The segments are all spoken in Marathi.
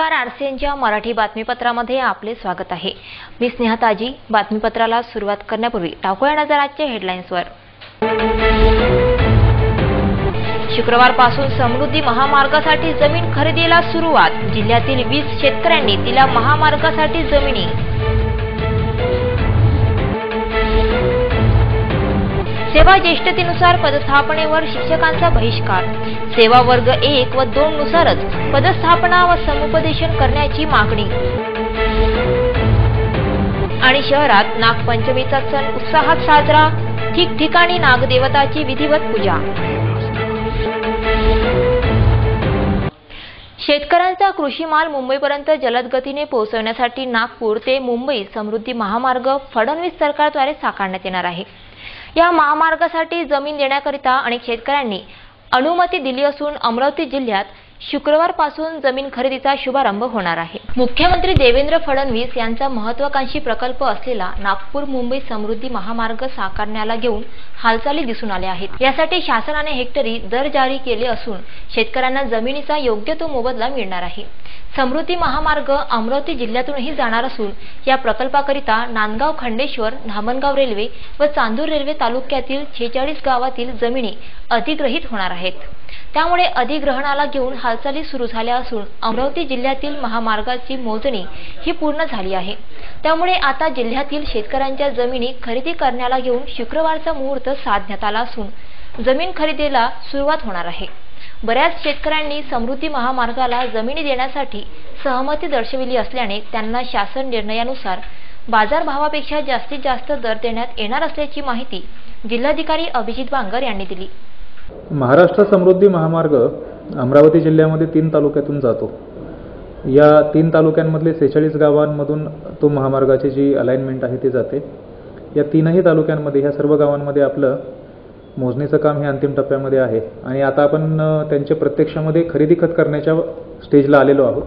नमस्कार, आरसीएनच्या मराठी बातमीपत्रामध्ये आपले स्वागत आहे। मी स्नेहा ताजी। बातमीपत्राला सुरुवात करण्यापूर्वी टाकूया नजर आजच्या हेडलाईन्सवर। शुक्रवारपासून समृद्धी महामार्गासाठी जमीन खरेदीला सुरुवात। जिल्ह्यातील 20 शेतकऱ्यांनी दिल्या महामार्गासाठी जमिनी। सेवा ज्येष्ठतेनुसार पदस्थापनेवर शिक्षकांचा बहिष्कार। सेवा वर्ग 1 व 2 नुसारच पदस्थापना व समुपदेशन करण्याची मागणी। आणि शहरात नागपंचमीचा सण उत्साहात साजरा। ठिकठिकाणी नागदेवताची विधिवत पूजा। शेतकऱ्यांचा कृषी माल मुंबईपर्यंत जलद गतीने पोहोचवण्यासाठी नागपूर ते मुंबई समृद्धी महामार्ग फडणवीस सरकारद्वारे साकारण्यात येणार आहे। या महामार्गासाठी जमीन देण्याकरिता अनेक शेतकऱ्यांनी अनुमती दिली असून अमरावती जिल्ह्यात शुक्रवारपासून जमीन खरेदीचा शुभारंभ होणार आहे। मुख्यमंत्री देवेंद्र फडणवीस यांचा महत्त्वाकांक्षी प्रकल्प असलेला नागपूर मुंबई समृद्धी महामार्ग साकारण्याला घेऊन हालचाली दिसून आल्या आहेत। यासाठी शासनाने हेक्टरी दर जारी केले असून शेतकऱ्यांना जमिनीचा योग्य तो मोबदला मिळणार आहे। समृद्धी महामार्ग अमरावती जिल्ह्यातूनही जाणार असून या प्रकल्पाकरिता नांदगाव खंडेश्वर धामणगाव रेल्वे व चांदूर रेल्वे तालुक्यातील 46 गावातील जमिनी अधिग्रहित होणार आहेत। त्यामुळे अधिग्रहणाला घेऊन हालचाली सुरू झाल्या असून अमरावती जिल्ह्यातील महामार्गाची मोजणी ही पूर्ण झाली आहे। त्यामुळे आता जिल्ह्यातील शेतकऱ्यांच्या जमिनी खरेदी करण्याला घेऊन शुक्रवारचा मुहूर्त साधण्यात आला असून जमीन खरेदीला सुरुवात होणार आहे। बऱ्याच शेतकऱ्यांनी समृद्धी महामार्गाला जमिनी देण्यासाठी सहमती दर्शविली असल्याने त्यांना शासन निर्णयानुसार बाजारभावापेक्षा जास्तीत जास्त दर देण्यात येणार असल्याची माहिती जिल्हाधिकारी अभिजित बांगर यांनी दिली। महाराष्ट्र समृद्धी महामार्ग अमरावती जिल्ह्यामध्ये 3 तालुक्यातून जातो। या 3 तालुक्यांमधले 46 गावांमधून तो महामार्गाची जी अलाइनमेंट आहे ती जाते। या 3ही तालुक्यांमध्ये ह्या सर्व गावांमध्ये आपलं मोजणीचं काम हे अंतिम टप्प्यामध्ये आहे आणि आता आपण त्यांचे प्रत्यक्षामध्ये खरेदी खत करण्याच्या स्टेजला आलेलो आहोत।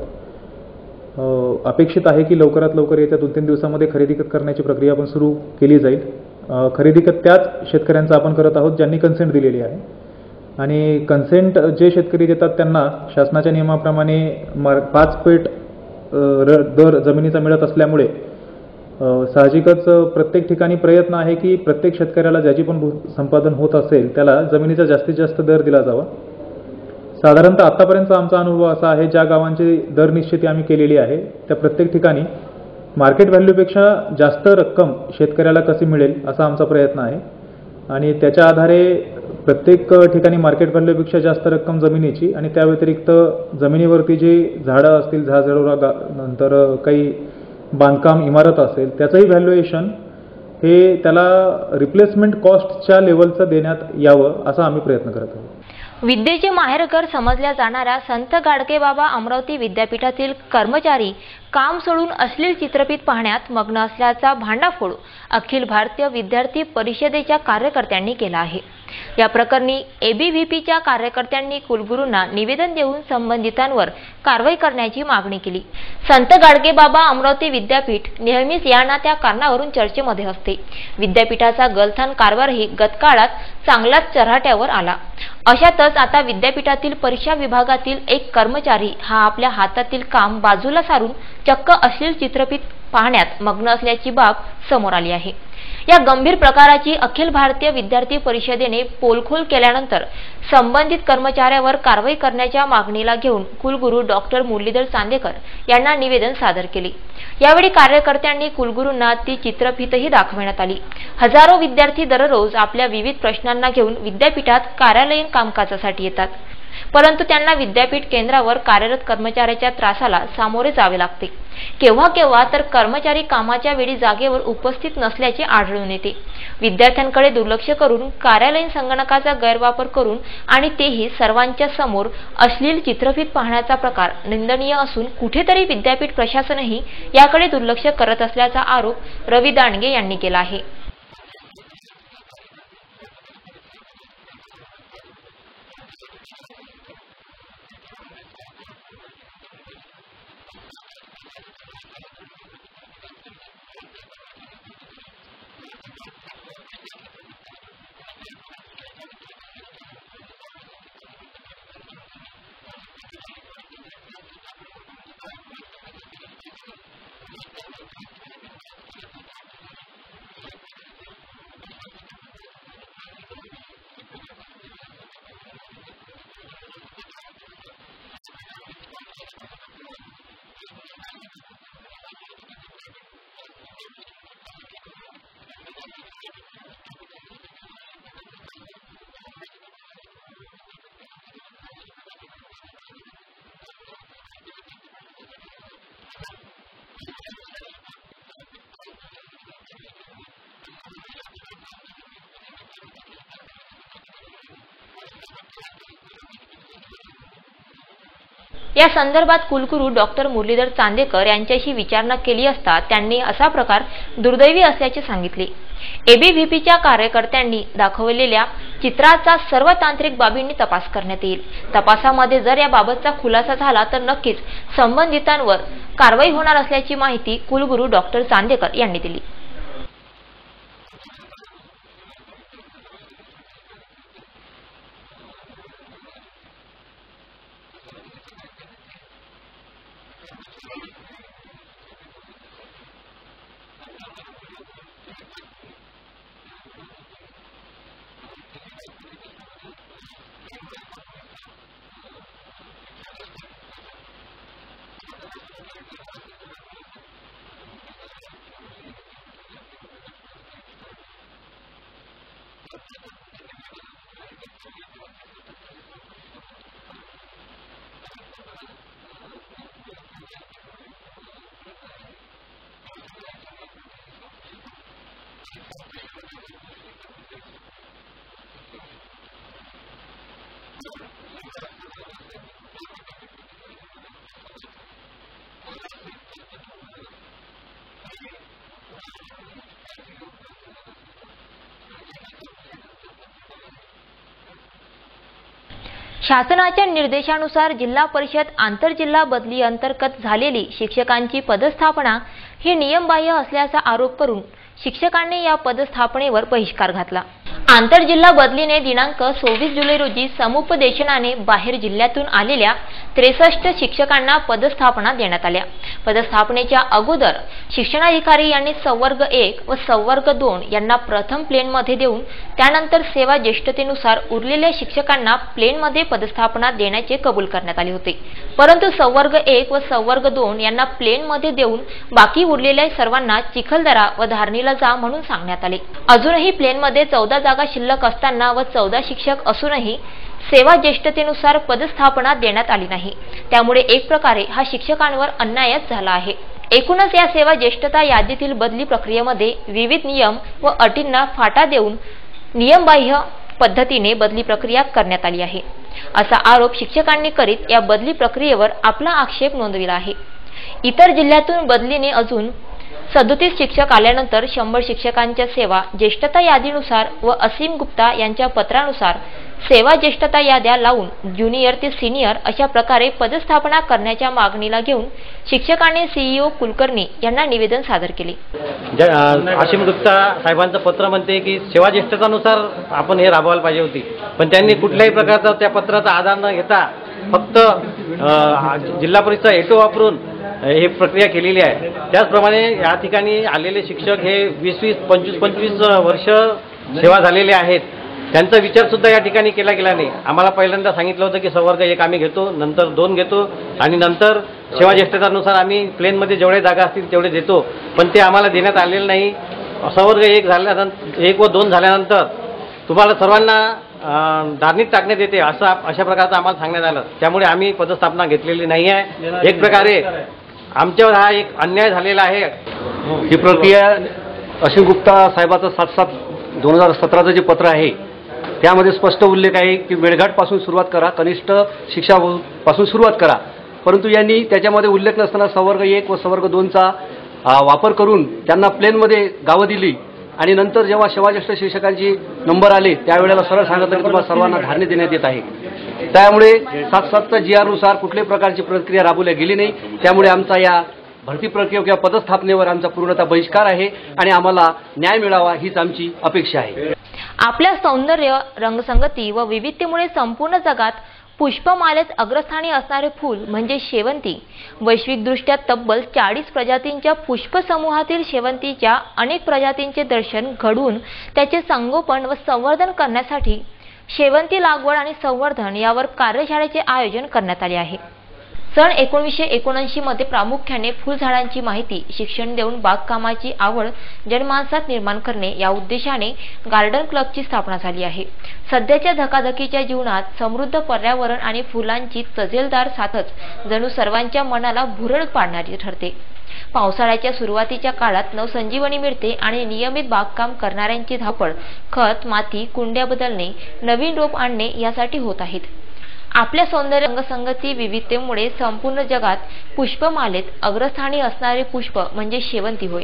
अपेक्षित आहे की लवकरात लवकर येत्या 2-3 दिवसामध्ये खरेदी खत करण्याची प्रक्रिया पण सुरू केली जाईल। खरेदी खत त्याच शेतकऱ्यांचा आपण करत आहोत ज्यांनी कन्सेंट दिलेली आहे आणि कन्सेंट जे शेतकरी देतात त्यांना शासनाच्या नियमाप्रमाणे 5 पेट दर जमिनीचा मिळत असल्यामुळे साहजिकच प्रत्येक ठिकाणी प्रयत्न आहे की प्रत्येक शेतकऱ्याला ज्याची पण संपादन होत असेल त्याला जमिनीचा जास्तीत जास्त दर दिला जावा। साधारणतः आतापर्यंतचा आमचा अनुभव असा आहे ज्या गावांची दर निश्चिती आम्ही केलेली आहे त्या प्रत्येक ठिकाणी मार्केट व्हॅल्यूपेक्षा जास्त रक्कम शेतकऱ्याला कशी मिळेल असा आमचा प्रयत्न आहे आणि त्याच्या आधारे प्रत्येक ठिकाणी मार्केट व्हॅल्यूपेक्षा जास्त रक्कम जमिनीची आणि त्या व्यतिरिक्त जमिनीवरती जी झाडं असतील झाडझुडपं नंतर काही बांधकाम इमारत असेल त्याचंही व्हॅल्युएशन हे त्याला रिप्लेसमेंट कॉस्टच्या लेवलचं देण्यात यावं असा आम्ही प्रयत्न करत आहोत। विद्येचे माहेरघर समजल्या जाणाऱ्या संत गाडगेबाबा अमरावती विद्यापीठातील कर्मचारी काम सोडून अश्लील चित्रफित पाहण्यात मग्न असल्याचा भांडाफोड अखिल भारतीय विद्यार्थी परिषदेच्या कार्यकर्त्यांनी केला आहे। या प्रकरणी एबीव्हीपीच्या कार्यकर्त्यांनी कुलगुरूंना निवेदन देऊन संबंधितांवर कारवाई करण्याची मागणी केली। संत गाडगेबाबा अमरावती विद्यापीठ नेहमीच या ना त्या कारणावरून चर्चेमध्ये असते। विद्यापीठाचा गलथान कारभारही गतकाळात चांगलाच चऱ्हाट्यावर आला। अशातच आता विद्यापीठातील परीक्षा विभागातील एक कर्मचारी हा आपल्या हातातील काम बाजूला सारून चक्क अश्लील चित्रफित पाहण्यात मग्न असल्याची बाब समोर आली आहे। या गंभीर प्रकाराची अखिल भारतीय विद्यार्थी परिषदेने पोलखोल केल्यानंतर संबंधित कर्मचाऱ्यावर कारवाई करण्याच्या मागणीला घेऊन कुलगुरू डॉक्टर मुरलीधर चांदेकर यांना निवेदन सादर केले। यावेळी कार्यकर्त्यांनी कुलगुरूंना ती चित्रफितही दाखवण्यात आली। हजारो विद्यार्थी दररोज आपल्या विविध प्रश्नांना घेऊन विद्यापीठात कार्यालयीन कामकाजासाठी येतात, परंतु त्यांना विद्यापीठ केंद्रावर कार्यरत कर्मचाऱ्याच्या त्रासाला सामोरे जावे लागते। केव्हा केव्हा तर कर्मचारी कामाच्या वेळी जागेवर उपस्थित नसल्याचे आढळून येते। विद्यार्थ्यांकडे दुर्लक्ष करून कार्यालयीन संगणकाचा गैरवापर करून आणि तेही सर्वांच्या समोर अश्लील चित्रफित पाहण्याचा प्रकार निंदनीय असून कुठेतरी विद्यापीठ प्रशासनही याकडे दुर्लक्ष करत असल्याचा आरोप रवी दांडगे यांनी केला आहे। या संदर्भात कुलगुरू डॉक्टर मुरलीधर चांदेकर यांच्याशी विचारणा केली असता त्यांनी असा प्रकार दुर्दैवी असल्याचे सांगितले। एबीव्हीपीच्या कार्यकर्त्यांनी दाखवलेल्या चित्राचा सर्व तांत्रिक बाबींनी तपास करण्यात येईल। तपासामध्ये जर याबाबतचा खुलासा झाला तर नक्कीच संबंधितांवर कारवाई होणार असल्याची माहिती कुलगुरू डॉक्टर चांदेकर यांनी दिली। शासनाच्या निर्देशानुसार जिल्हा परिषद आंतरजिल्हा बदली अंतर्गत झालेली शिक्षकांची पदस्थापना ही नियमबाह्य असल्याचा आरोप करून शिक्षकांनी या पदस्थापनेवर बहिष्कार घातला। आंतरजिल्हा बदलीने दिनांक 26 जुलै रोजी समुपदेशनाने बाहेर जिल्ह्यातून आलेल्या 63 शिक्षकांना पदस्थापना देण्यात आल्या। पदस्थापनेच्या अगोदर शिक्षणाधिकारी यांनी संवर्ग 1 व संवर्ग 2 यांना प्रथम प्लेनमध्ये देऊन त्यानंतर सेवा ज्येष्ठतेनुसार उरलेल्या शिक्षकांना प्लेनमध्ये पदस्थापना देण्याचे कबूल करण्यात आले होते। परंतु संवर्ग 1 व संवर्ग 2 यांना प्लेनमध्ये देऊन बाकी उरलेल्या सर्वांना चिखलदरा व धारणीला जा म्हणून सांगण्यात आले। अजूनही प्लेनमध्ये 14 जागा शिल्लक असताना व 14 शिक्षक असूनही सेवा ज्येष्ठतेनुसार पदस्थापना देण्यात आली नाही। त्यामुळे एक प्रकारे हा शिक्षकांवर अन्यायच झाला आहे। एकूणच या सेवा ज्येष्ठता यादीतील बदली प्रक्रियेमध्ये विविध नियम व अटींना फाटा देऊन नियमबाह्य पद्धतीने बदली प्रक्रिया करण्यात आली आहे, असा आरोप शिक्षकांनी करीत या बदली प्रक्रियेवर आपला आक्षेप नोंदविला आहे। इतर जिल्ह्यातून बदलीने अजून 37 शिक्षक आल्यानंतर 100 शिक्षकांच्या सेवा ज्येष्ठता यादीनुसार व असीम गुप्ता यांच्या पत्रानुसार सेवा ज्येष्ठता याद्या लावून ज्युनियर ते सिनियर अशा प्रकारे पदस्थापना करण्याच्या मागणीला घेऊन शिक्षकांनी सीईओ कुलकर्णी यांना निवेदन सादर केले। असीम गुप्ता साहेबांचं पत्र म्हणते की सेवा ज्येष्ठतानुसार आपण हे राबवायला पाहिजे होती, पण त्यांनी कुठल्याही प्रकारचा त्या पत्राचा आधार न घेता फक्त जिल्हा परिषद एटो वापरून ही प्रक्रिया केलेली आहे। त्याचप्रमाणे या ठिकाणी आलेले शिक्षक हे 20-25 वर्ष सेवा झालेले आहेत, त्यांचा विचार सुद्धा या ठिकाणी केला गेला नाही। आम्हाला पहिल्यांदा सांगितलं होतं की संवर्ग 1 आम्ही घेतो, नंतर 2 घेतो आणि नंतर सेवा ज्येष्ठतेनुसार आम्ही प्लेनमध्ये जेवढे जागा असतील तेवढे देतो, पण ते आम्हाला देण्यात आलेलं नाही। संवर्ग 1 झाल्यानंतर 1 व 2 झाल्यानंतर तुम्हाला सर्वांना धारणीत टाकण्यात येते अशा प्रकारचं आम्हाला सांगण्यात आलं। त्यामुळे आम्ही पदस्थापना घेतलेली नाही आहे। एक प्रकारे आमच्यावर हा एक अन्याय झालेला आहे। ही प्रक्रिया असीम गुप्ता साहेबाचं 7/7/2017चं जे पत्र आहे त्यामध्ये स्पष्ट उल्लेख आहे की मेळघाटपासून सुरुवात करा, कनिष्ठ शिक्षापासून सुरुवात करा, परंतु यांनी त्याच्यामध्ये उल्लेख नसताना संवर्ग 1 व संवर्ग 2चा वापर करून त्यांना प्लेनमध्ये गावं दिली आणि नंतर जेव्हा सेवाज्येष्ठ शिक्षकांची नंबर आले त्यावेळेला सरळ सांगितलं की तुम्हाला सर्वांना धारणे देण्यात येत आहे। त्यामुळे 7/7च्या GR नुसार कुठल्याही प्रकारची प्रक्रिया राबवली गेली नाही। त्यामुळे आमचा या भरती प्रक्रिया किंवा पदस्थापनेवर आमचा पूर्णतः बहिष्कार आहे आणि आम्हाला न्याय मिळावा हीच आमची अपेक्षा आहे। आपल्या सौंदर्य, रंगसंगती व विविधतेमुळे संपूर्ण जगात पुष्पमालेत अग्रस्थानी असणारे फूल म्हणजे शेवंती। वैश्विकदृष्ट्या तब्बल 40 प्रजातींच्या पुष्पसमूहातील शेवंतीच्या अनेक प्रजातींचे दर्शन घडवून त्याचे संगोपन व संवर्धन करण्यासाठी शेवंती लागवड आणि संवर्धन यावर कार्यशाळेचे आयोजन करण्यात आले आहे। सन 1979 मध्ये प्रामुख्याने फुलझाडांची माहिती, शिक्षण देऊन बागकामाची आवड जनमानसात निर्माण करणे या उद्देशाने गार्डन क्लबची स्थापना झाली आहे. सध्याच्या धकाधकीच्या जीवनात समृद्ध पर्यावरण आणि फुलांची तजेलदार साथच जणू सर्वांच्या मनाला भुरळ पाडणारी ठरते. पावसाळ्याच्या सुरुवातीच्या काळात नवसंजीवनी मिळते आणि नियमित बागकाम करणाऱ्यांची धावपळ खत, माती, कुंड्या बदलणे, नवीन रोप आणणे यासाठी होत आहेत. आपल्या सौंदर्य रंगसंगती विविधतेमुळे संपूर्ण जगात पुष्पमालेत अग्रस्थानी असणारे पुष्प म्हणजे शेवंती होय.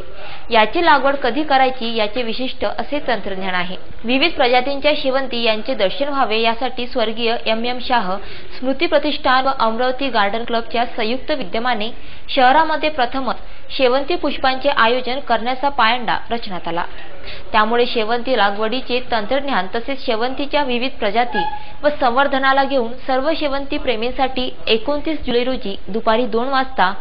याची लागवड कधी करायची याचे विशिष्ट असे तंत्रज्ञान आहे. विविध प्रजातींच्या शेवंती यांचे दर्शन व्हावे यासाठी स्वर्गीय MM शाह स्मृती प्रतिष्ठान व अमरावती गार्डन क्लबच्या संयुक्त विद्यमाने शहरामध्ये प्रथमच शेवंती पुष्पांचे आयोजन करण्याचा पायंडा रचण्यात आला. त्यामुळे शेवंती लागवडीचे तंत्रज्ञान तसेच शेवंतीच्या विविध प्रजाती व संवर्धनाला घेऊन सर्व शेवंती प्रेमींसाठी 29 जुलै रोजी दुपारी 2 वाजता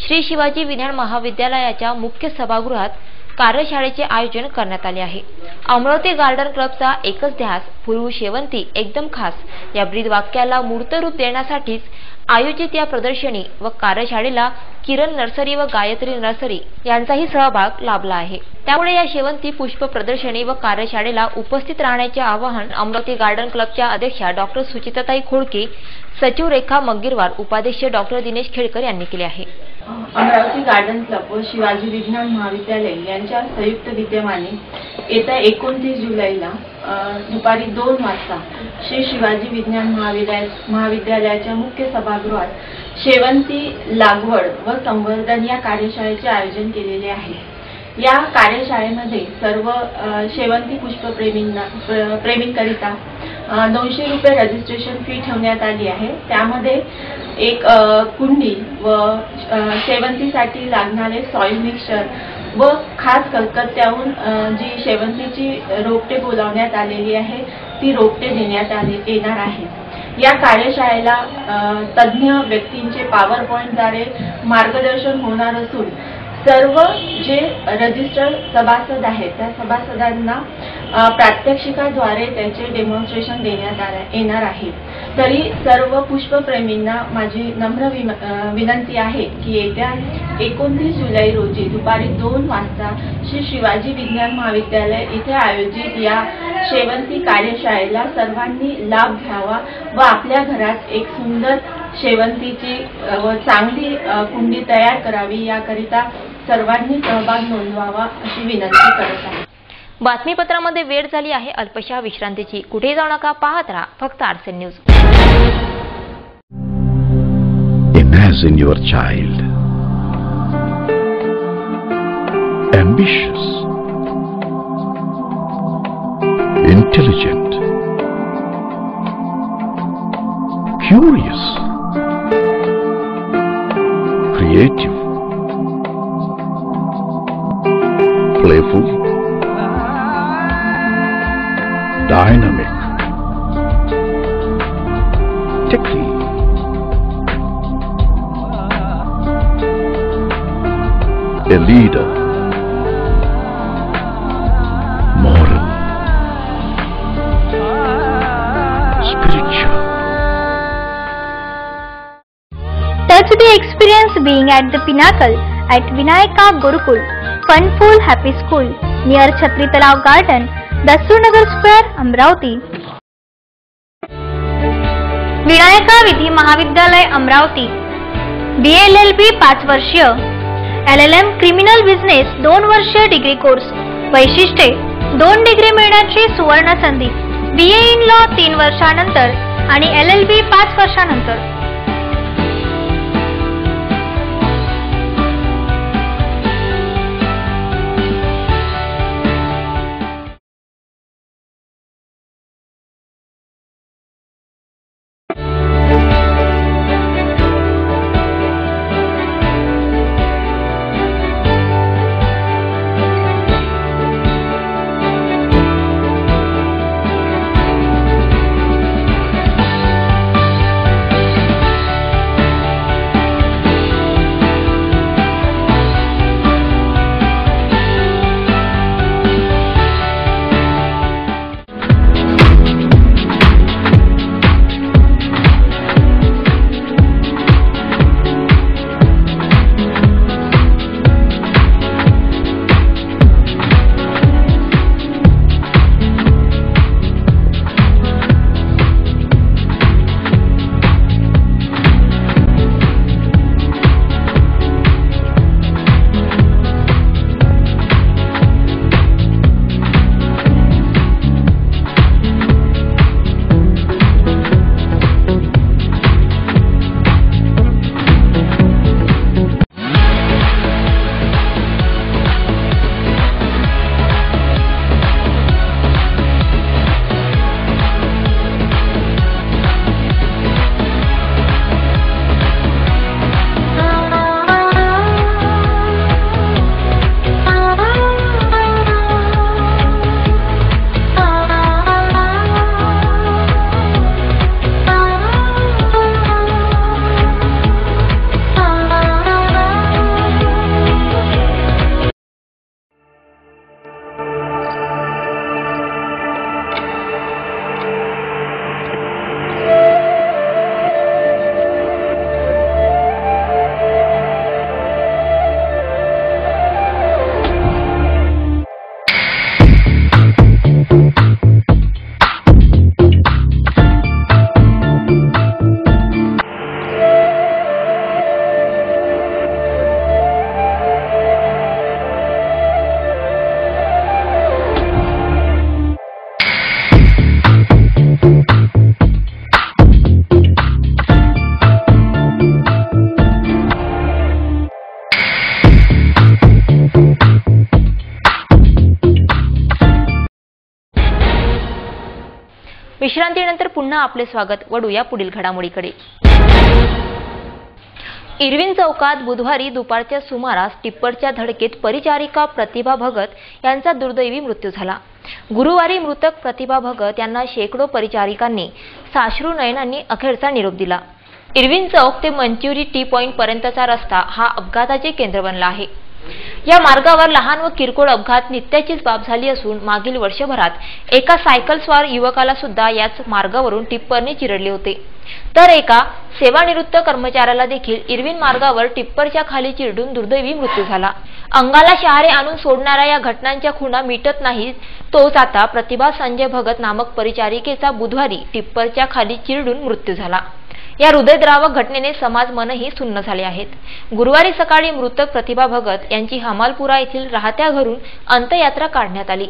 श्री शिवाजी विज्ञान महाविद्यालयाच्या मुख्य सभागृहात कार्यशाळेचे आयोजन करण्यात आले आहे. अमरावती गार्डन क्लबचा एकच ध्यास, फुलवू शेवंती एकदम खास या ब्रीद वाक्याला मूर्त रूप देण्यासाठीच आयोजित या प्रदर्शनी व कार्यशाळेला किरण नर्सरी व गायत्री नर्सरी यांचाही सहभाग लाभला आहे. त्यामुळे या शेवंती पुष्प प्रदर्शनी व कार्यशाळेला उपस्थित राहण्याचे आवाहन अमरावती गार्डन क्लबच्या अध्यक्षा डॉ. सुचिताताई खोडके, सचिव रेखा मग्गीरवार, उपाध्यक्ष डॉ. दिनेश खेडकर यांनी केले आहे. अमरावती गार्डन क्लब व शिवाजी विज्ञान महाविद्यालय यांच्या संयुक्त विद्यमाने येत्या 29 जुलैला दुपारी 2 वाजता श्री शिवाजी विज्ञान महाविद्यालयाच्या मुख्य सभागृहात शेवंती लागवड व संवर्धन या कार्यशाळेचे आयोजन केलेले आहे. या कार्यशाळेमध्ये सर्व शेवंती पुष्प प्रेमींकरिता 200 रुपये रजिस्ट्रेशन फी ठेवण्यात आली आहे. त्यामध्ये एक कुंडी व शेवंतीसाठी लागणारे सॉइल मिक्सचर व खास कलकत्त्याहून जी शेवंतीची रोपटे बोलावण्यात आलेली आहे ती रोपटे देण्यात येणार आहे. या कार्यशाळेला तज्ञ व्यक्तींचे पॉवर पॉइंटद्वारे मार्गदर्शन होणार असून सर्व जे रजिस्टर्ड सभासद आहेत त्या सभासदांना प्रात्यक्षिकाद्वारे त्याचे डेमॉन्स्ट्रेशन देण्यात येणार आहे. तरी सर्व पुष्पप्रेमींना माझी नम्र विनंती आहे की येत्या 29 जुलै रोजी दुपारी 2 वाजता श्री शिवाजी विज्ञान महाविद्यालय इथे आयोजित या शेवंती कार्यशाळेला सर्वांनी लाभ घ्यावा व आपल्या घरात एक सुंदर शेवंतीची व चांगली कुंडी तयार करावी याकरिता सर्वांनी सहभाग नोंदवावा अशी विनंती करत आहे. बातमीपत्रामध्ये वेळ झाली आहे अल्पशा विश्रांतीची. कुठे जाऊ नका, पाहत राहा फक्त आरसेन news. Imagine your child, ambitious, intelligent, curious, creative, playful, dynamic, techy, a leader, moral, spiritual. Touch the experience being at the pinnacle at Vinayaka Gurukul, Funful Happy School near Chhatri Talav Garden, Dasturnagar Square, Amravati. Vinayaka विधी महाविद्यालय अमरावती. BLLB 5 वर्षीय, LLM क्रिमिनल बिझनेस 2 वर्षीय डिग्री कोर्स. वैशिष्ट्ये 2 डिग्री मिळण्याची सुवर्ण संधी. BA इन लॉ 3 वर्षानंतर आणि LLB 5 वर्षानंतर. विश्रांतीनंतर पुन्हा आपले स्वागत. वळूया पुढील घडामोडीकडे. इरविन चौकात बुधवारी दुपारच्या सुमारास टिप्परच्या धडकेत परिचारिका प्रतिभा भगत यांचा दुर्दैवी मृत्यू झाला. गुरुवारी मृतक प्रतिभा भगत यांना शेकडो परिचारिकांनी साश्रू नयनांनी अखेरचा निरोप दिला. इरविन चौक ते मंचुरी टी पॉइंट पर्यंतचा रस्ता हा अपघाताचे केंद्र बनला आहे. या मार्गावर लहान व किरकोळ अपघात नित्याचीच बाब झाली असून मागील वर्षभरात एका सायकलस्वार युवकाला सुद्धा याच मार्गावरून टिप्परने चिरडले होते, तर एका सेवानिवृत्त कर्मचाऱ्याला देखील इरविन मार्गावर टिप्परच्या खाली चिरडून दुर्दैवी मृत्यू झाला. अंगाला शहारे आणून सोडणाऱ्या या घटनांच्या खुणा मिटत नाहीत, तोच आता प्रतिभा संजय भगत नामक परिचारिकेचा बुधवारी टिप्परच्या खाली चिरडून मृत्यू झाला. या हृदयद्रावक घटनेने समाज मनही सुन्न झाले आहेत. गुरुवारी सकाळी मृतक प्रतिभा भगत यांची हमालपुरा येथील राहत्या घरून अंत्ययात्रा काढण्यात आली.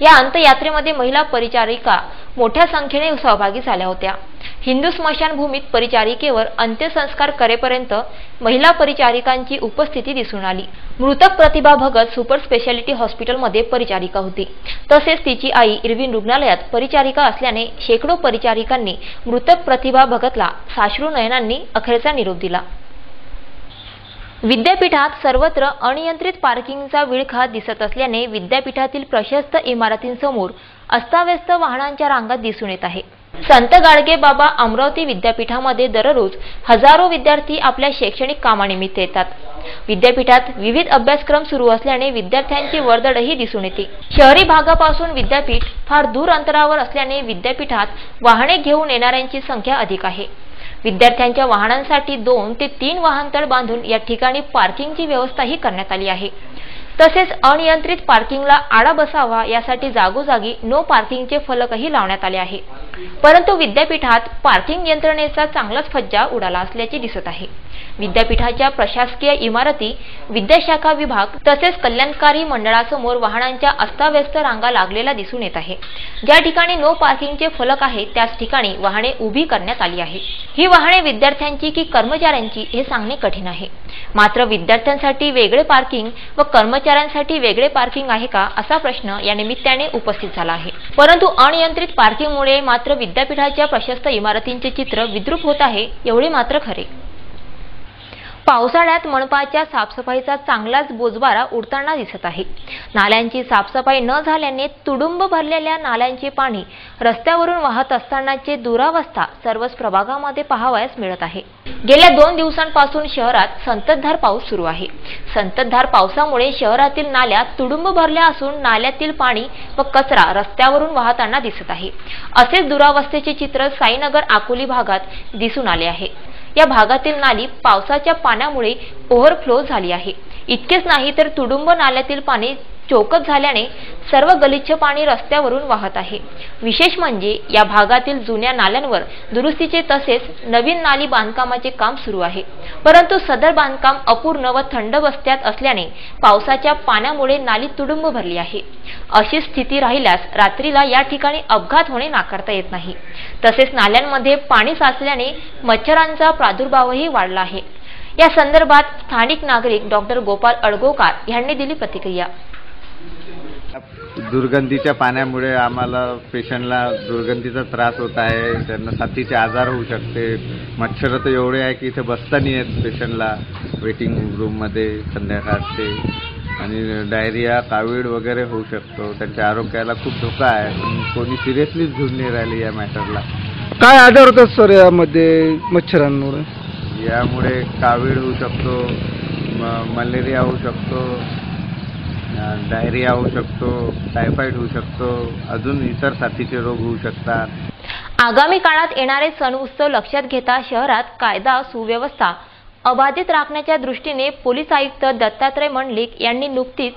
या अंत्ययात्रेमध्ये महिला परिचारिका मोठ्या संख्येने सहभागी झाल्या होत्या. हिंदू स्मशानभूमीत परिचारिकेवर अंत्यसंस्कार करेपर्यंत महिला परिचारिकांची उपस्थिती दिसून आली. मृतक प्रतिभा भगत सुपर स्पेशालिटी हॉस्पिटलमध्ये परिचारिका होती. तसेच तिची आई इरविन रुग्णालयात परिचारिका असल्याने शेकडो परिचारिकांनी मृतक प्रतिभा भगतला साश्रू नयनांनी अखेरचा निरोप दिला. विद्यापीठात सर्वत्र अनियंत्रित पार्किंगचा विळखा दिसत असल्याने विद्यापीठातील प्रशस्त इमारतींसमोर अस्ताव्यस्त वाहनांच्या रांगा दिसून येत आहे. संत गाडगे बाबा अमरावती विद्यापीठामध्ये दररोज हजारो विद्यार्थी आपल्या शैक्षणिक कामानिमित्त येतात. विद्यापीठात विविध अभ्यासक्रम सुरू असल्याने विद्यार्थ्यांची वर्दळही दिसून येते. शहरी भागापासून विद्यापीठ फार दूर अंतरावर असल्याने विद्यापीठात वाहने घेऊन येणाऱ्यांची संख्या अधिक आहे. विद्यार्थ्यांच्या वाहनांसाठी 2 ते 3 वाहनतळ बांधून या ठिकाणी पार्किंगची व्यवस्थाही करण्यात आली आहे. तसेच अनियंत्रित पार्किंगला आळा बसावा यासाठी जागोजागी नो पार्किंगचे फलकही लावण्यात आले आहे. परंतु विद्यापीठात पार्किंग यंत्रणेचा चांगलाच फज्जा उडाला असल्याचे दिसत आहे. विद्यापीठाच्या प्रशासकीय इमारती, विद्याशाखा विभाग तसेच कल्याणकारी मंडळासमोर वाहनांच्या अस्ताव्यस्त रांगा लागलेल्या दिसून येत आहे. ज्या ठिकाणी नो पार्किंगचे फलक आहे त्याच ठिकाणी वाहने उभी करण्यात आली आहे. ही वाहने विद्यार्थ्यांची की कर्मचाऱ्यांची हे सांगणे कठीण आहे. मात्र विद्यार्थ्यांसाठी वेगळे पार्किंग व कर्मचाऱ्यांसाठी वेगळे पार्किंग आहे का असा प्रश्न या निमित्ताने उपस्थित झाला आहे. परंतु अनियंत्रित पार्किंगमुळे मात्र विद्यापीठाच्या प्रशस्त इमारतींचे चित्र विद्रूप होत आहे एवढे मात्र खरे. पावसाळ्यात मनपाच्या साफसफाईचा चांगलाच बोजबारा उडताना दिसत आहे. नाल्यांची साफसफाई न झाल्याने तुडुंब भरलेल्या नाल्यांचे पाणी रस्त्यावरून वाहत असतानाचे दुरावस्था सर्वच प्रभागामध्ये पाहावयास मिळत आहे. गेल्या 2 दिवसांपासून शहरात संततधार पाऊस सुरू आहे. संततधार पावसामुळे शहरातील नाल्या तुडुंब भरल्या असून नाल्यातील पाणी व कचरा रस्त्यावरून वाहताना दिसत आहे. असेच दुरावस्थेचे चित्र साईनगर आकोली भागात दिसून आले आहे. या भागातील नाली पावसाच्या पाण्यामुळे ओव्हरफ्लो झाली आहे. इतकेच नाही तर तुडुंब नाल्यातील पाणी चोकत झाल्याने सर्व गलिच्छ पाणी रस्त्यावरून वाहत आहे. विशेष म्हणजे या भागातील जुन्या नाल्यांवर दुरुस्तीचे तसेच नवीन नाली बांधकामाचे काम सुरू आहे. परंतु सदर बांधकाम अपूर्ण व थंड बस्त्यात असल्याने पावसाच्या पाण्यामुळे नाली तुडुंब भरली आहे. अशी स्थिती राहिल्यास रात्रीला या ठिकाणी अपघात होणे नाकारता येत नाही. तसेच नाल्यांमध्ये पाणी साचल्याने मच्छरांचा प्रादुर्भावही वाढला आहे. या संदर्भात स्थानिक नागरिक डॉक्टर गोपाल अडगोकार यांनी दिली प्रतिक्रिया. दुर्गंधीच्या पाण्यामुळे आम्हाला पेशंटला दुर्गंधीचा त्रास होत आहे. त्यांना साथीचे आजार होऊ शकते. मच्छर तर एवढे आहे की इथे बसता नाही येत पेशंटला वेटिंग रूममध्ये संध्याकाळचे. आणि डायरिया, कावीळ वगैरे होऊ शकतो. त्यांच्या आरोग्याला खूप धोका आहे. पण कोणी सिरियसलीच घेऊन नाही राहिली या मॅटरला. काय आजार होतात सर यामध्ये मच्छरांमुळे? यामुळे कावीळ होऊ शकतो, मलेरिया होऊ शकतो, डायरिया होऊ शकतो, टायफॉइड होऊ शकतो, अजून इतर साथीचे रोग होऊ शकतात. आगामी काळात येणारे सण उत्सव लक्षात घेता शहरात कायदा सुव्यवस्था अबाधित राखण्याच्या दृष्टीने पोलीस आयुक्त दत्तात्रय मंडलिक यांनी नुकतीच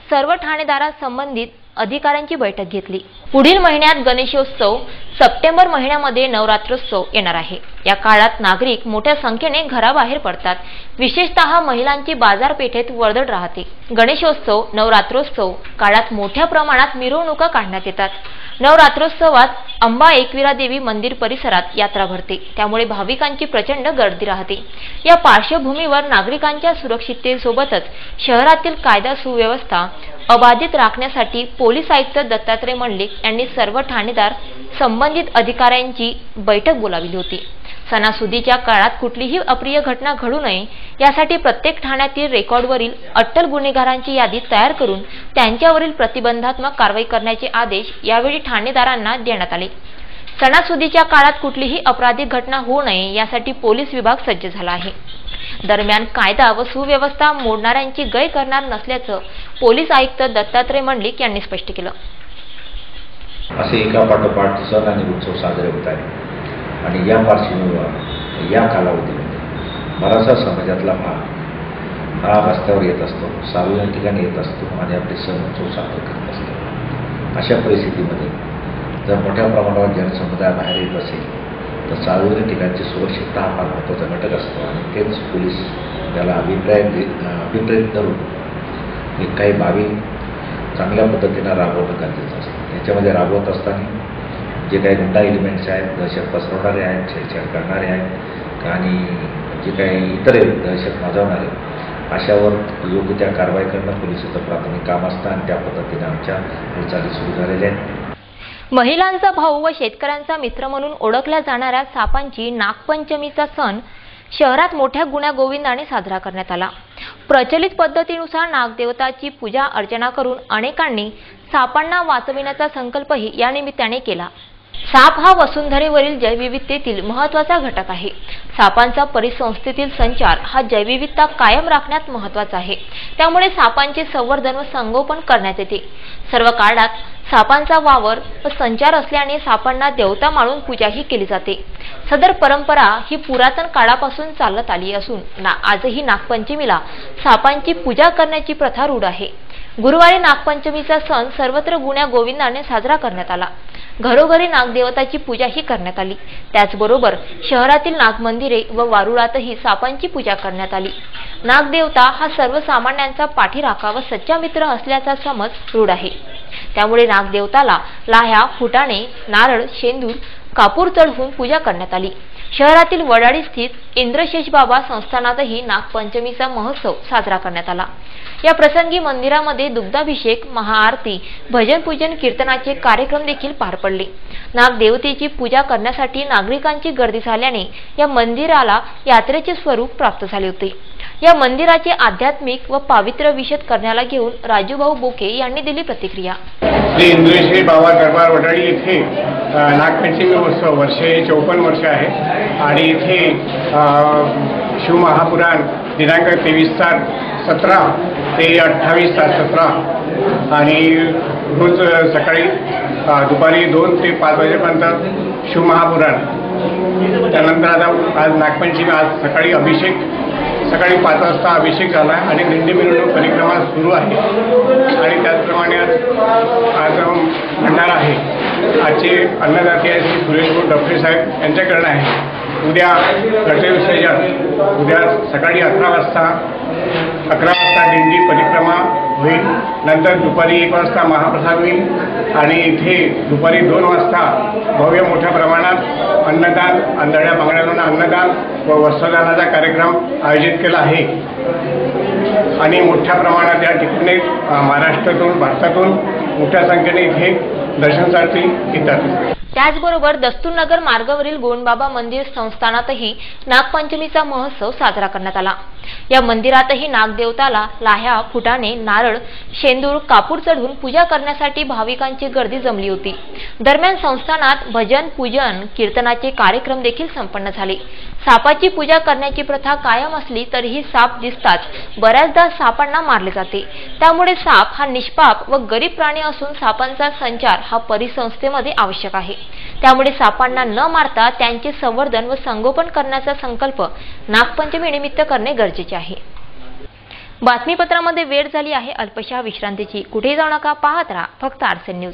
सर्व ठाणेदारांसंबंधित अधिकाऱ्यांची बैठक घेतली. पुढील महिन्यात गणेशोत्सव, सप्टेंबर महिन्यामध्ये नवरात्रोत्सव येणार आहे. या काळात नागरिक मोठ्या संख्येने घराबाहेर पडतात. विशेषतः महिलांची बाजारपेठेत वर्दळ राहते. गणेशोत्सव, नवरात्रोत्सव काळात मोठ्या प्रमाणात मिरवणुका काढण्यात येतात. नवरात्रोत्सवात अंबा एकविरा देवी मंदिर परिसरात यात्रा भरते. त्यामुळे भाविकांची प्रचंड गर्दी राहते. या पार्श्वभूमीवर नागरिकांच्या सुरक्षिततेसोबतच शहरातील कायदा सुव्यवस्था अबाधित राखण्यासाठी पोलीस आयुक्त दत्तात्रय मंडलिक यांनी सर्व ठाणेदार संबंधित अधिकाऱ्यांची बैठक बोलाविली होती. सणासुदीच्या काळात कुठलीही अप्रिय घटना घडू नये यासाठी प्रत्येक ठाण्यातील रेकॉर्डवरील अट्टल गुन्हेगारांची यादी तयार करून त्यांच्यावरील प्रतिबंधात्मक कारवाई करण्याचे आदेश यावेळी ठाणेदारांना देण्यात आले. सणासुदीच्या काळात कुठलीही अपराधिक घटना होऊ नये यासाठी पोलीस विभाग सज्ज झाला आहे. दरम्यान कायदा व सुव्यवस्था मोडणाऱ्यांची गय करणार नसल्याचं पोलीस आयुक्त दत्तात्रय मंडलिक यांनी स्पष्ट केलं. असे एकापाठोपाठ सण आणि उत्सव साजरे होत आहेत आणि या पार्श्वभूमीवर या कालावधीमध्ये मराठा समाजातला भाग हा रस्त्यावर येत असतो, सार्वजनिक ठिकाणी येत असतो आणि आपले सण उत्सव साजरे करत असतो. अशा परिस्थितीमध्ये जर मोठ्या प्रमाणावर जनसमुदाय बाहेर येत असेल तर सार्वजनिक ठिकाणची सुरक्षितता हा फार महत्त्वाचा घटक असतो आणि तेच पोलीस त्याला अभिप्रेत धरून काही बाबी चांगल्या पद्धतीनं राबवणं गरजेचं असतं. त्याच्यामध्ये राबवत असताना जे काही गुंडा एलिमेंट्स आहेत, दहशत पसरवणारे आहेत, छेडछाड करणारे आहेत आणि जे काही इतर दहशत माजवणारे, अशावर योग्य त्या कारवाई करणं पोलिसाचं प्राथमिक काम असतं आणि त्या पद्धतीने आमच्या हालचाली सुरू झालेल्या आहेत. महिलांचा भाऊ व शेतकऱ्यांचा मित्र म्हणून ओळखल्या जाणाऱ्या सापांची नागपंचमीचा सण शहरात मोठ्या गुण्यागोविंदाने साजरा करण्यात आला. प्रचलित पद्धतीनुसार नागदेवताची पूजा अर्चना करून अनेकांनी सापांना वाचविण्याचा संकल्पही या निमित्ताने केला. साप हा वसुंधरेवरील जैवविविधतेतील महत्त्वाचा घटक आहे. सापांचा परिसंस्थेतील संचार हा जैवविविधता कायम राखण्यात महत्त्वाचा आहे. त्यामुळे सापांचे संवर्धन व संगोपन करण्यात येते. सर्व काळात सापांचा वावर व संचार असल्याने सापांना देवता मानून पूजाही केली जाते. सदर परंपरा ही पुरातन काळापासून चालत आली असून आजही नागपंचमीला सापांची पूजा करण्याची प्रथा रूढ आहे. गुरुवारी नागपंचमीचा सण सर्वत्र गुण्यागोविंदाने साजरा करण्यात आला. घरोघरी नागदेवताची पूजाही करण्यात आली. त्याचबरोबर शहरातील नागमंदिरे व वारुळातही सापांची पूजा करण्यात आली. नागदेवता हा सर्वसामान्यांचा पाठीराखा व सच्चा मित्र असल्याचा समज रूढ आहे. त्यामुळे नागदेवताला लाह्या, फुटाणे, नारळ, शेंदूर, कापूर चढवून पूजा करण्यात आली. शहरातील वडाळी स्थित इंद्रशेष बाबा संस्थानातही नागपंचमीचा महोत्सव साजरा करण्यात आला. या प्रसंगी मंदिरामध्ये दुग्धाभिषेक, महाआरती, भजन पूजन, कीर्तनाचे कार्यक्रम देखील पार पडले. नागदेवतेची पूजा करण्यासाठी नागरिकांची गर्दी झाल्याने या मंदिराला यात्रेचे स्वरूप प्राप्त झाले होते. या मंदिराचे आध्यात्मिक व पावित्र्य विशद करण्याला घेऊन राजूभाऊ बोके यांनी दिली प्रतिक्रिया. श्री इंद्रशेष बाबा दरबार वडाळी येथे नागपंचमी उत्सव वर्षे 54 वर्ष आहे आणि इथे शिवमहापुराण दिनांक 23/17 ते 28/17 आणि रोज सकाळी दुपारी 2 ते 5 वाजेपर्यंत शिवमहापुराण. त्यानंतर आता आज नागपंचमी, आज सकाळी अभिषेक, सकाळी 5 वाजता अभिषेक झाला आणि दिंडी मिरवणूक परिक्रमा सुरू आहे आणि त्याचप्रमाणे आज भंडारा आहे. आजचे अन्नदाते आहे श्री सुरेश डफरे साहेब यांच्याकडनं आहे. उद्या घटविसर्जन, उद्या सकाळी 11 वाजता दिंडी परिक्रमा होईल. नंतर दुपारी 1 वाजता महाप्रसाद होईल आणि इथे दुपारी 2 वाजता भव्य मोठ्या प्रमाणात अन्नदान, आंधळ्या बांगड्यांना अन्नदान व वस्त्रदानाचा कार्यक्रम आयोजित केला आहे आणि मोठ्या प्रमाणात या ठिकाणी महाराष्ट्रातून, भारतातून मोठ्या संख्येने इथे दर्शनासाठी येतात. त्याचबरोबर दस्तूरनगर मार्गावरील गोंडबाबा मंदिर संस्थानातही नागपंचमीचा महोत्सव साजरा करण्यात आला. या मंदिरातही नागदेवताला लाह्या, फुटाणे, नारळ, शेंदूर, कापूर चढवून पूजा करण्यासाठी भाविकांची गर्दी जमली होती. दरम्यान संस्थानात भजन, पूजन, कीर्तनाचे कार्यक्रम देखील संपन्न झाले. सापाची पूजा करण्याची प्रथा कायम असली तरीही साप दिसताच बऱ्याचदा सापांना मारले जाते. त्यामुळे साप हा निष्पाप व गरीब प्राणी असून सापांचा संचार हा परिसंस्थेमध्ये आवश्यक आहे. त्यामुळे सापांना न मारता त्यांचे संवर्धन व संगोपन करण्याचा संकल्प नागपंचमी निमित्त करणे गरजेचे आहे. बातमीपत्रामध्ये वेळ झाली आहे अल्पशा विश्रांतीची. कुठे जाऊ नका, पाहत राहा फक्त आरसे न्यूज.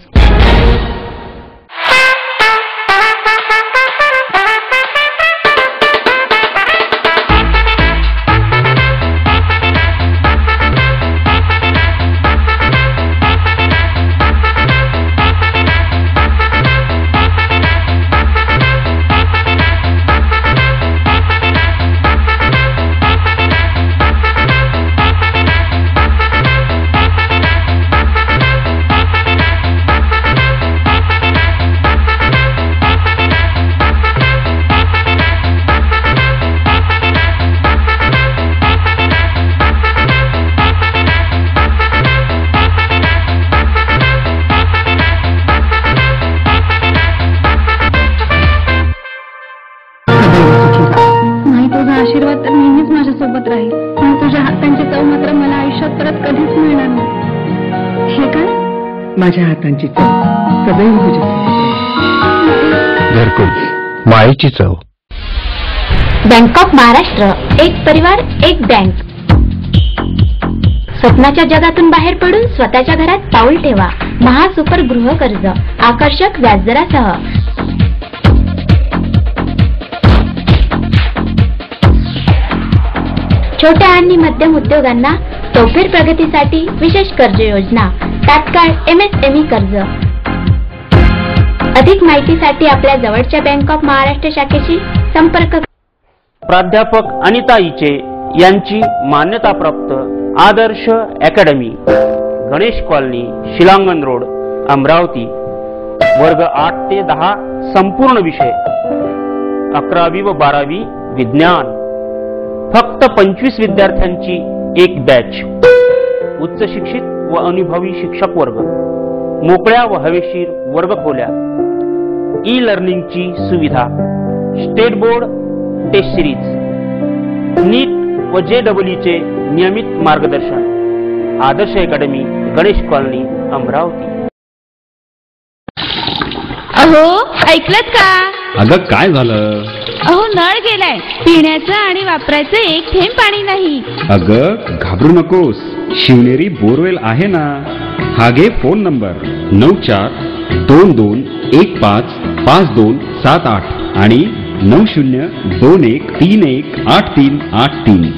कधीच मिळणार नाही. हे काय? माझ्या हातांची चव सदैव तुझ्या घरकुल मायेची चव. बँक ऑफ महाराष्ट्र, एक परिवार एक बँक. स्वप्नाच्या जगातून बाहेर पडून स्वतःच्या घरात पाऊल ठेवा. महासुपर गृह कर्ज आकर्षक व्याजदरासह. छोट्या आणि मध्यम उद्योगांना चौफेर प्रगतीसाठी विशेष कर्ज योजना. तात्काळ MSME कर्ज. अधिक माहितीसाठी आपल्या जवळच्या बँक ऑफ महाराष्ट्र शाखेशी संपर्क. प्राध्यापक अनिता इचे यांची मान्यताप्राप्त Adarsh academy, Ganesh colony, Shilangan road, Amravati. वर्ग 8 ते 10 संपूर्ण विषय. 11वी व 12वी विज्ञान. फक्त 25 विद्यार्थ्यांची एक बॅच. उच्च शिक्षित व अनुभवी शिक्षक वर्ग. मोकळ्या व हवेशीर वर्गखोल्या. ई-लर्निंगची सुविधा. State board test series. NEET व JEE नियमित मार्गदर्शन. Adarsh academy, Ganesh colony, Amravati. अहो ऐकलत का? अगं काय झालं? अहो नळ गेलाय, पिण्याचं आणि वापरायचं एक थेंब पाणी नाही. अगं घाबरू नकोस, शिवनेरी बोरवेल आहे ना. हा घे फोन नंबर 9422155278 आणि 9021318383.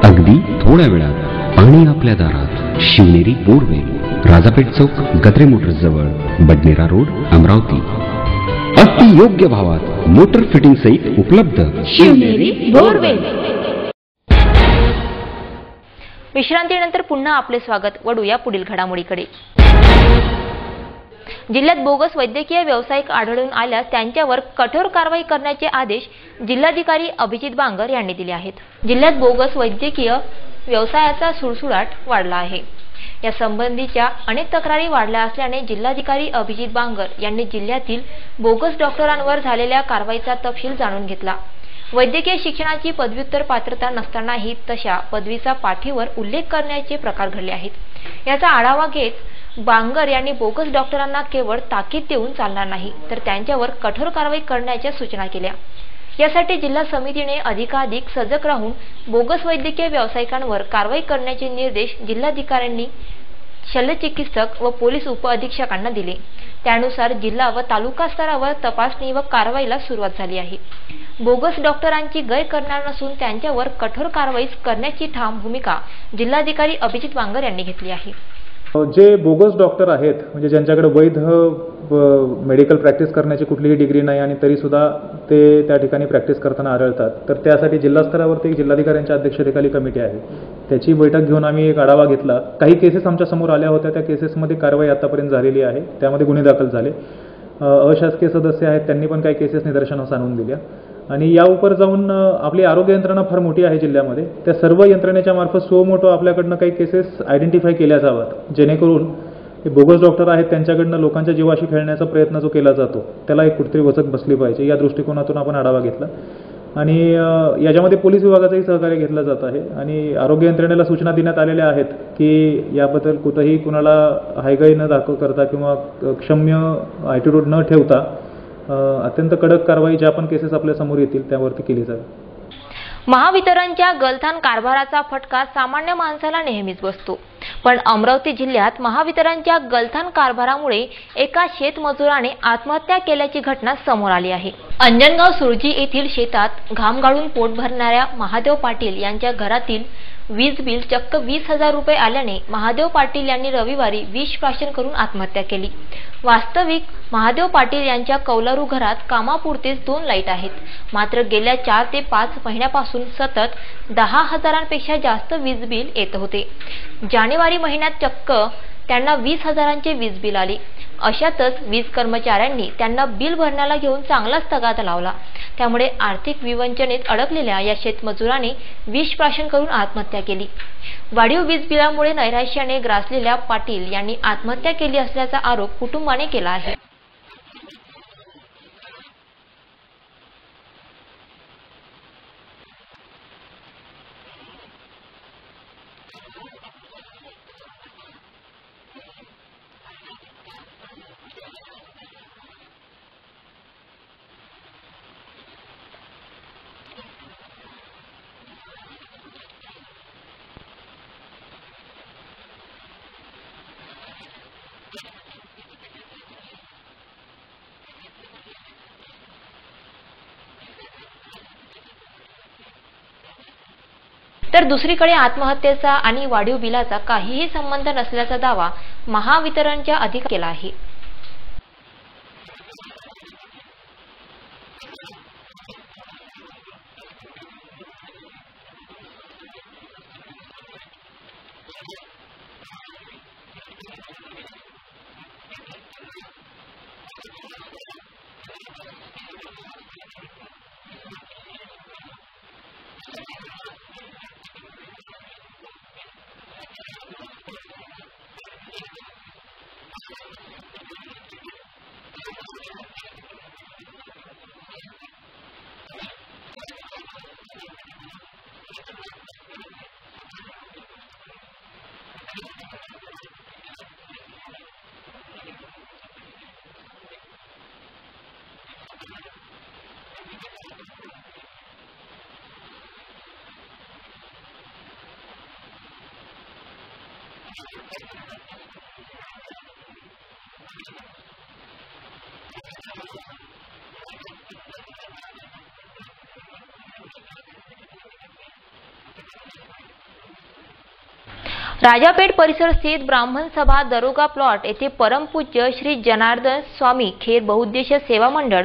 अगदी थोड्या वेळात पाणी आपल्या दारात. शिवनेरी बोरवेल, राजापेठ चौक, गत्रे मोटर्स जवळ, बडनेरा रोड, अमरावती. अति योग्य भावात मोटर फिटिंग सहित उपलब्ध. शिवनेरी बोरवेल. विश्रांतीनंतर पुन्हा आपले स्वागत. वळूया पुढील घडामोडीकडे. जिल्ह्यात बोगस वैद्यकीय व्यावसायिक आढळून आल्यास त्यांच्यावर कठोर कारवाई करण्याचे आदेश जिल्हाधिकारी अभिजित बांगर यांनी दिले आहेत. जिल्ह्यात बोगस वैद्यकीय व्यवसायाचा सुळसुळाट वाढला आहे. या संबंधीच्या अनेक तक्रारी वाढल्या असल्याने जिल्हाधिकारी अभिजित बांगर यांनी जिल्ह्यातील बोगस डॉक्टरांवर झालेल्या कारवाईचा तपशील जाणून घेतला. वैद्यकीय शिक्षणाची पदव्युत्तर पात्रता नसतानाही तशा पदवीचा पाठीवर उल्लेख करण्याचे प्रकार घडले आहेत. याचा आढावा घेत बांगर यांनी बोगस डॉक्टरांना केवळ ताकीद देऊन चालणार नाही, तर त्यांच्यावर कठोर कारवाई करण्याच्या सूचना केल्या. यासाठी जिल्हा समितीने अधिकाधिक सजग राहून बोगस वैद्यकीय व्यावसायिकांवर कारवाई करण्याचे निर्देश जिल्हाधिकाऱ्यांनी शल्यचिकित्सक व पोलीस उपअधीक्षकांना दिले. त्यानुसार जिल्हा व तालुका स्तरावर तपासणी व कारवाईला सुरुवात झाली आहे. बोगस डॉक्टरांची गैर करणार नसून त्यांच्यावर कठोर कारवाई करण्याची ठाम भूमिका जिल्हाधिकारी अभिजित बांगर यांनी घेतली आहे. जे बोगस डॉक्टर आहेत, म्हणजे ज्यांच्याकडे वैध मेडिकल प्रॅक्टिस करण्याची कुठलीही डिग्री नाही आणि तरीसुद्धा ते त्या ठिकाणी प्रॅक्टिस करताना आढळतात, तर त्यासाठी जिल्हा स्तरावरती एक जिल्हाधिकाऱ्यांच्या अध्यक्षतेखाली कमिटी आहे. त्याची बैठक घेऊन आम्ही एक आढावा घेतला. काही केसेस आमच्या समोर आल्या होत्या. त्या केसेसमध्ये कारवाई आतापर्यंत झालेली आहे. त्यामध्ये गुन्हे दाखल झाले. अशासकीय सदस्य आहेत, त्यांनी पण काही केसेस निदर्शनास आणून दिल्या. आणि या उपर जाऊन आपली आरोग्य यंत्रणा फार मोठी आहे जिल्ह्यामध्ये. त्या सर्व यंत्रणेच्या मार्फत सुमोटो आपल्याकडनं काही केसेस आयडेंटिफाय केल्या जाव्यात, जेणेकरून हे बोगस डॉक्टर आहेत त्यांच्याकडनं लोकांच्या जीवाशी खेळण्याचा प्रयत्न जो केला जातो त्याला एक कुठेतरी वचक बसली पाहिजे. या दृष्टिकोनातून आपण आढावा घेतला आणि याच्यामध्ये पोलीस विभागाचंही सहकार्य घेतलं जात आहे. आणि आरोग्य यंत्रणेला सूचना देण्यात आलेल्या आहेत की याबद्दल कुठंही कुणाला हायगाई न करता किंवा क्षम्य ॲटिट्यूड न ठेवता अत्यंत कडक कारवाई ज्या पण केसेस आपल्या समोर येतील त्यावरती केली जाईल. महावितरणच्या गलथान कारभाराचा फटका सामान्य माणसाला नेहमीच बसतो. पण अमरावती जिल्ह्यात महावितरणच्या गलथान कारभारामुळे एका शेतमजुराने आत्महत्या केल्याची घटना समोर आली आहे. अंजनगाव सुरजी येथील शेतात घाम गाळून पोट भरणाऱ्या महादेव पाटील यांच्या घरातील वीज बिल चक्क 20,000 रुपये आल्याने महादेव पाटील यांनी रविवारी विष प्राशन करून आत्महत्या केली. वास्तविक महादेव पाटील यांच्या कौलारू घरात कामापुरतेच 2 लाईट आहेत. मात्र गेल्या 4 ते 5 महिन्यापासून सतत 10,000पेक्षा जास्त वीज बिल येत होते. जानेवारी महिन्यात चक्क त्यांना 20,000चे वीज बिल आले. अशातच वीज कर्मचाऱ्यांनी त्यांना बिल भरण्याला घेऊन चांगलाच तगादा लावला. त्यामुळे आर्थिक विवंचनेत अडकलेल्या या शेतमजुराने विष प्राशन करून आत्महत्या केली. वाढीव वीज बिलामुळे नैराश्याने ग्रासलेल्या पाटील यांनी आत्महत्या केली असल्याचा आरोप कुटुंबाने केला आहे. तर दुसरीकडे आत्महत्येचा आणि वाढीव बिलाचा काहीही संबंध नसल्याचा दावा महावितरणच्या अधिकाऱ्यांनी केला आहे. राजापेठ परिसर स्थित ब्राह्मण सभा दरोगा प्लॉट येथे परमपूज्य श्री जनार्दन स्वामी खेर बहुउद्देशीय सेवा मंडळ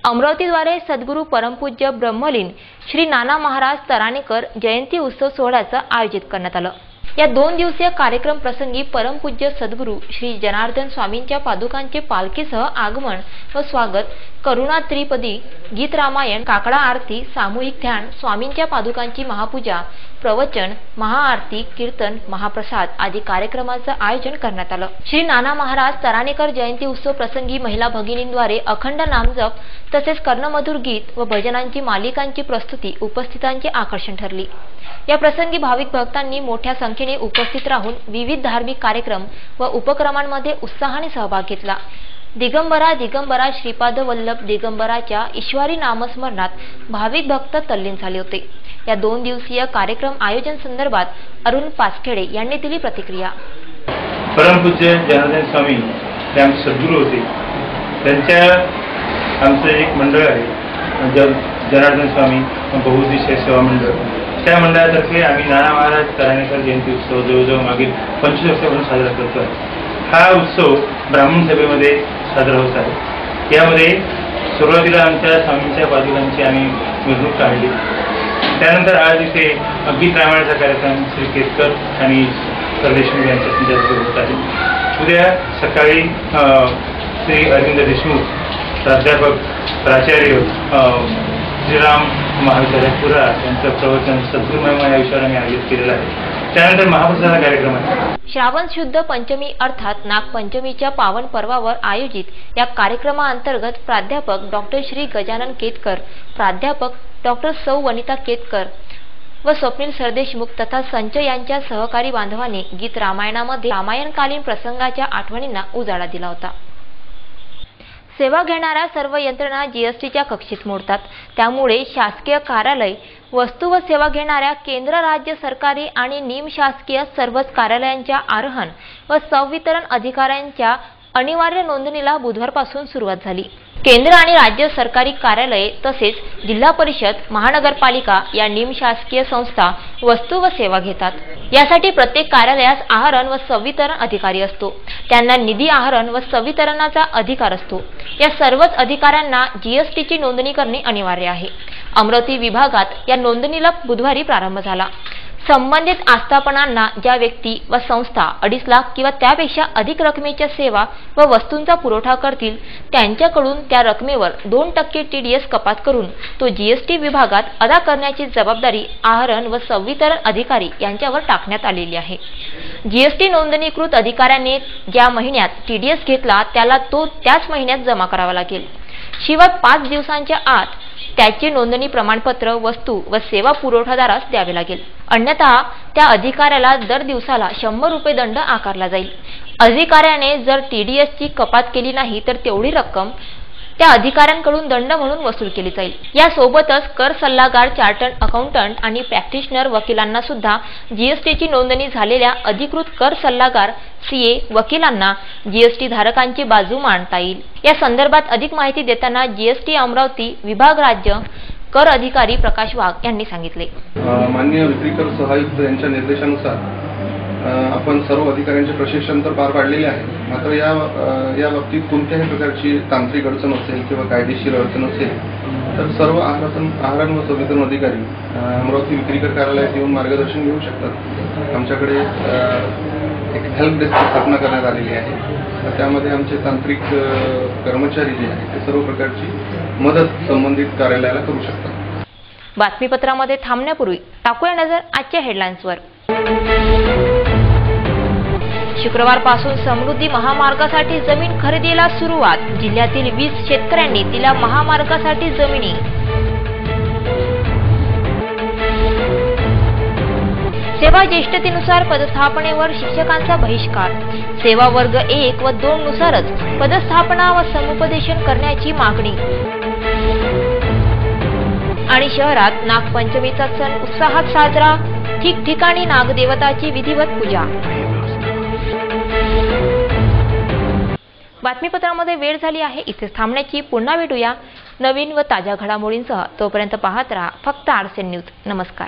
अमरावतीद्वारे सद्गुरू परमपूज्य ब्रह्मलीन श्री नाना महाराज तराणेकर जयंती उत्सव सोहळ्याचं आयोजित करण्यात आलं. या 2 दिवसीय कार्यक्रम प्रसंगी परमपूज्य सद्गुरू श्री जनार्दन स्वामींच्या पादुकांचे पालखीसह आगमन व स्वागत, करुणा त्रिपदी, गीत रामायण, काकडा आरती, सामूहिक ध्यान, स्वामींच्या पादुकांची महापूजा, प्रवचन, महाआरती, कीर्तन, महाप्रसाद आदी कार्यक्रमाचं आयोजन करण्यात आलं. श्री नाना महाराज तराणेकर जयंती उत्सव प्रसंगी महिला भगिनींद्वारे अखंड नामजप तसेच कर्णमधुर गीत व भजनांची मालिकांची प्रस्तुती उपस्थितांचे आकर्षण ठरली. या प्रसंगी भाविक भक्तांनी मोठ्या संख्येने उपस्थित राहून विविध धार्मिक कार्यक्रम व उपक्रमांमध्ये उत्साहाने सहभाग घेतला. दिगंबरा दिगंबरा श्रीपाद वल्लभ दिगंबराच्या ईश्वरी नामस्मरणात भाविक भक्त तल्लीन झाले होते. या 2 दिवसीय कार्यक्रम आयोजन संदर्भात अरुण पाचखेडे यांनी दिली प्रतिक्रिया. परमपूज्य जनार्दन स्वामी हे आमचे सद्गुरू होते. त्यांच्या आमचं एक मंडळ आहे जनार्दन स्वामी बहुउद्देशीय सेवा मंडळ. त्या मंडळातर्फे आम्ही नाना महाराज तराणेकर जयंती उत्सव जवळजवळ मागील 25 वर्षापासून साजरा करतो आहे. हा उत्सव ब्राह्मण सभेमध्ये साजरा होत आहे. यामध्ये सुरुवातीला आमच्या स्वामींच्या पादुकांची आम्ही मिरवणूक काढली. त्यानंतर आज इथे गीत रामायणाचा कार्यक्रम श्री केतकर आणि देशमुख यांच्यासोबत होत आहे. उद्या सकाळी श्री अरविंद देशमुख प्राध्यापक प्राचार्य श्रीराम महाविद्यालय पुरा यांचं प्रवचन सद्गुरू महिमा या विषयावर आम्ही आयोजित केलेलं आहे. त्यानंतर महाप्रसादाचा कार्यक्रम आहे. श्रावण शुद्ध पंचमी अर्थात नागपंचमीच्या पावन पर्वावर आयोजित या कार्यक्रमाअंतर्गत प्राध्यापक डॉक्टर श्री गजानन केतकर, प्राध्यापक डॉक्टर सौ वनिता केतकर व स्वप्नील सरदेशमुख तथा संच यांच्या सहकारी बांधवांनी गीत रामायणामध्ये रामायणकालीन प्रसंगाच्या आठवणींना उजाळा दिला होता. सेवा घेणाऱ्या सर्व यंत्रणा जीएसटीच्या कक्षेत मोडतात. त्यामुळे शासकीय कार्यालय, वस्तू व सेवा घेणाऱ्या केंद्र, राज्य सरकारी आणि निमशासकीय सर्वच कार्यालयांच्या आरोहण व संवितरण अधिकाऱ्यांच्या अनिवार्य नोंदणीला बुधवारपासून सुरुवात झाली. केंद्र आणि राज्य सरकारी कार्यालये तसेच जिल्हा परिषद, महानगरपालिका या निमशासकीय संस्था वस्तू व सेवा घेतात. यासाठी प्रत्येक कार्यालयास आहरण व संवितरण अधिकारी असतो. त्यांना निधी आहरण व संवितरणाचा अधिकार असतो. या सर्वच अधिकाऱ्यांना जीएसटीची नोंदणी करणे अनिवार्य आहे. अमरावती विभागात या नोंदणीला बुधवारी प्रारंभ झाला. संबंधित आस्थापनांना ज्या व्यक्ती व संस्था 2.5 लाख किंवा त्यापेक्षा अधिक रकमेच्या सेवा व वस्तूंचा पुरवठा करतील त्यांच्याकडून त्या रकमेवर 2% TDS कपात करून तो जीएसटी विभागात अदा करण्याची जबाबदारी आहरण व संवितरण अधिकारी यांच्यावर टाकण्यात आलेली आहे. जीएसटी नोंदणीकृत अधिकाऱ्याने ज्या महिन्यात TDS घेतला त्याला तो त्याच महिन्यात जमा करावा लागेल. शिवाय 5 दिवसांच्या आत त्याचे नोंदणी प्रमाणपत्र वस्तू व सेवा पुरवठादारास द्यावे लागेल. अन्यथा त्या अधिकाऱ्याला दर दिवसाला 100 रुपये दंड आकारला जाईल. अधिकाऱ्याने जर TDSची कपात केली नाही तर तेवढी रक्कम त्या अधिकाऱ्यांकडून दंड म्हणून वसूल केली जाईल. यासोबतच कर सल्लागार, चार्टर्ड अकाउंटंट आणि प्रॅक्टिशनर वकिलांना सुद्धा GSTची नोंदणी झालेल्या अधिकृत कर सल्लागार, CA वकिलांना GST धारकांची बाजू मांडता येईल. या संदर्भात अधिक माहिती देताना GST अमरावती विभाग राज्य कर अधिकारी प्रकाश वाघ यांनी सांगितले. माननीय विक्री कर सहायुक्त यांच्या निर्देशानुसार आपण सर्व अधिकाऱ्यांचे प्रशिक्षण तर पार पाडलेले आहे. मात्र या बाबतीत कोणत्याही प्रकारची तांत्रिक अडचण असेल किंवा कायदेशीर अडचण असेल तर सर्व आहार व संवेदन अधिकारी अमरावती विक्री कर कार्यालयात येऊन मार्गदर्शन घेऊ शकतात. आमच्याकडे एक हेल्प डेस्कची स्थापना करण्यात आलेली आहे. त्यामध्ये आमचे तांत्रिक कर्मचारी जे आहेत ते सर्व प्रकारची मदत संबंधित कार्यालयाला करू शकतात. बातमीपत्रामध्ये थांबण्यापूर्वी टाकूया नजर आजच्या हेडलाईन्सवर. शुक्रवारपासून समृद्धी महामार्गासाठी जमीन खरेदीला सुरुवात. जिल्ह्यातील 20 शेतकऱ्यांनी दिल्या महामार्गासाठी जमिनी. सेवा ज्येष्ठतेनुसार पदस्थापनेवर शिक्षकांचा बहिष्कार. सेवा वर्ग 1 व 2 नुसारच पदस्थापना व समुपदेशन करण्याची मागणी. आणि शहरात नागपंचमीचा सण उत्साहात साजरा. ठिकठिकाणी नागदेवताची विधिवत पूजा. बातमीपत्रामध्ये वेळ झाली आहे इथेच थांबण्याची. पुन्हा भेटूया नवीन व ताज्या घडामोडींसह. तोपर्यंत पाहत राहा फक्त आरसे न्यूज. नमस्कार.